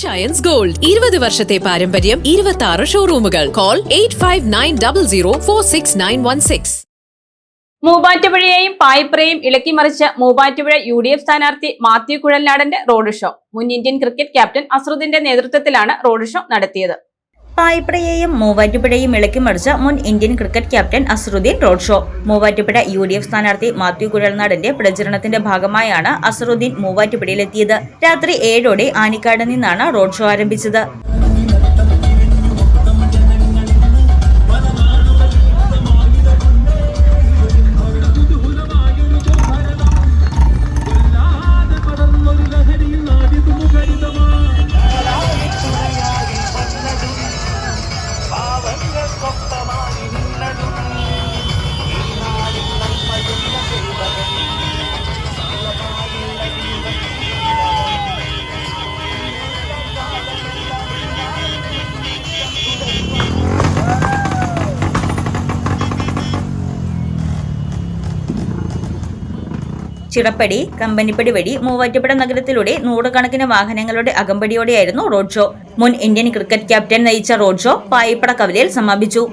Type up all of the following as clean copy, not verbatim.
ചയൻസ് gold 20 വർഷത്തെ പാരമ്പര്യം 26 ഷോറൂമുകൾ. Call 8590046916. മൂവാറ്റുപുഴയെയും പായിപ്രയെയും ഇളക്കിമറിച്ച Muvattupuzha UDF സ്ഥാനാർത്ഥി മാത്യു കുഴൽനാടന്റെ റോഡ് ഷോ മുൻ ഇന്ത്യൻ ക്രിക്കറ്റ് ക്യാപ്റ്റൻ അസറുദ്ദീന്റെ നേതൃത്വത്തിലാണ് റോഡ് ഷോ നടത്തിയത്. പായിപ്രയെയും മൂവാറ്റുപുഴയും ഇളക്കിമറിച്ച മുൻ Indian cricket captain Azharuddin road show. Muvattupuzha UDF സ്ഥാനാർത്ഥി മാത്യു കുഴൽനാടന്റെ പ്രചരണത്തിന്റെ ഭാഗമായാണ് അസറുദ്ദീൻ മൂവാറ്റുപുഴയിലെത്തിയത്. രാത്രി 7ഓടെ ആനിക്കാട് നിന്നാണ് റോഡ് ഷോ ആരംഭിച്ചത്. ചിറപ്പടി, കമ്പനിപ്പടി വഴി മൂവാറ്റുപുഴ നഗരത്തിലൂടെ നൂറുകണക്കിന് വാഹനങ്ങളുടെ അകമ്പടിയോടെയായിരുന്നു റോഡ് ഷോ. മുൻ ഇന്ത്യൻ ക്രിക്കറ്റ് ക്യാപ്റ്റൻ നയിച്ച റോഡ് ഷോ പായിപ്പട കവലയിൽ സമാപിച്ചു.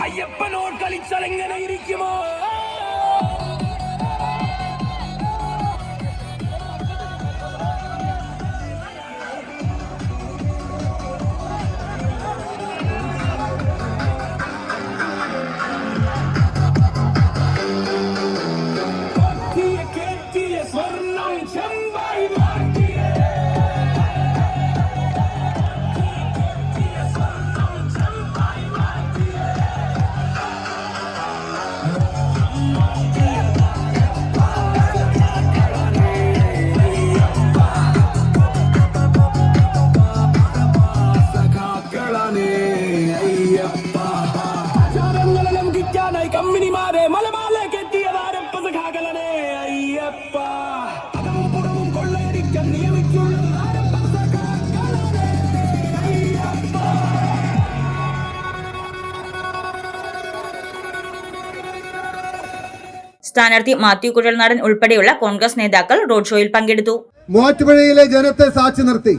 അയ്യപ്പനോട് കളിച്ചാൽ എങ്ങനെ ഇരിക്കുമോ? കമ്പനിമാരെ മലമാല കെട്ടിയതാരപ്പ സഖാക്കളനെ അയ്യപ്പ അടവും കൊള്ളയടിക്കാൻ നിയമിച്ചുള്ള സ്ഥാനാർത്ഥി മാത്യു കുഴൽനാടൻ ഉൾപ്പെടെയുള്ള കോൺഗ്രസ് നേതാക്കൾ റോഡ് ഷോയിൽ പങ്കെടുത്തു. മൂവാറ്റുപുഴയിലെ ജനത്തെ സാക്ഷി നിർത്തി,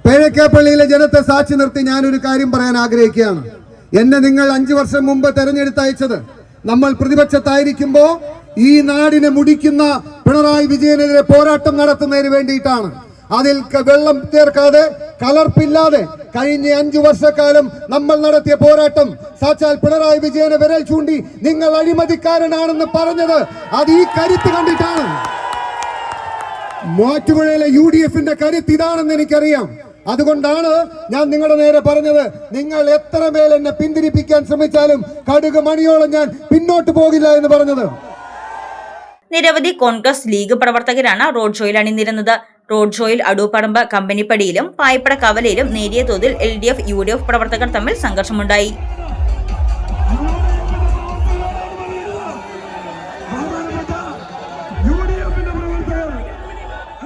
പേഴക്കാപ്പള്ളിയിലെ ജനത്തെ സാക്ഷി നിർത്തി ഞാനൊരു കാര്യം പറയാൻ ആഗ്രഹിക്കുകയാണ്. എന്നെ നിങ്ങൾ 5 വർഷം മുമ്പ് തെരഞ്ഞെടുത്തയച്ചത് നമ്മൾ പ്രതിപക്ഷത്തായിരിക്കുമ്പോ ഈ നാടിനെ മുടിക്കുന്ന പിണറായി വിജയനെതിരെ പോരാട്ടം നടത്തുന്നതിന് വേണ്ടിയിട്ടാണ്. അതിൽ വെള്ളം ചേർക്കാതെ കലർപ്പില്ലാതെ കഴിഞ്ഞ 5 വർഷക്കാലം നമ്മൾ നടത്തിയ പോരാട്ടം സാക്ഷാൽ പിണറായി വിജയനെ വിരൽ ചൂണ്ടി നിങ്ങൾ അഴിമതിക്കാരനാണെന്ന് പറഞ്ഞത് അത് ഈ കരുത്ത് കണ്ടിട്ടാണ്. മൂവാറ്റുപുഴയിലെ UDFന്റെ കരുത്ത് ഇതാണെന്ന് എനിക്കറിയാം. അതുകൊണ്ടാണ് ഞാൻ നിങ്ങളുടെ നേരെ പറഞ്ഞത്, നിങ്ങൾ എത്ര മേൽ എന്നെ പിന്തിരിപ്പിക്കാൻ ശ്രമിച്ചാലും കടുക് മണിയോളം ഞാൻ പിന്നോട്ട് പോകില്ല എന്ന് പറഞ്ഞത്. നിരവധി കോൺഗ്രസ് ലീഗ് പ്രവർത്തകരാണ് റോഡ് ഷോയിൽ അണിനിരുന്നത്. റോഡ് ഷോയിൽ അടൂപ്പറമ്പ് കമ്പനിപ്പടിയിലും പായിപ്പട കവലയിലും നേരിയ തോതിൽ LDF UDF പ്രവർത്തകർ തമ്മിൽ സംഘർഷമുണ്ടായി.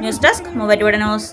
News desk Muvattupuzha news.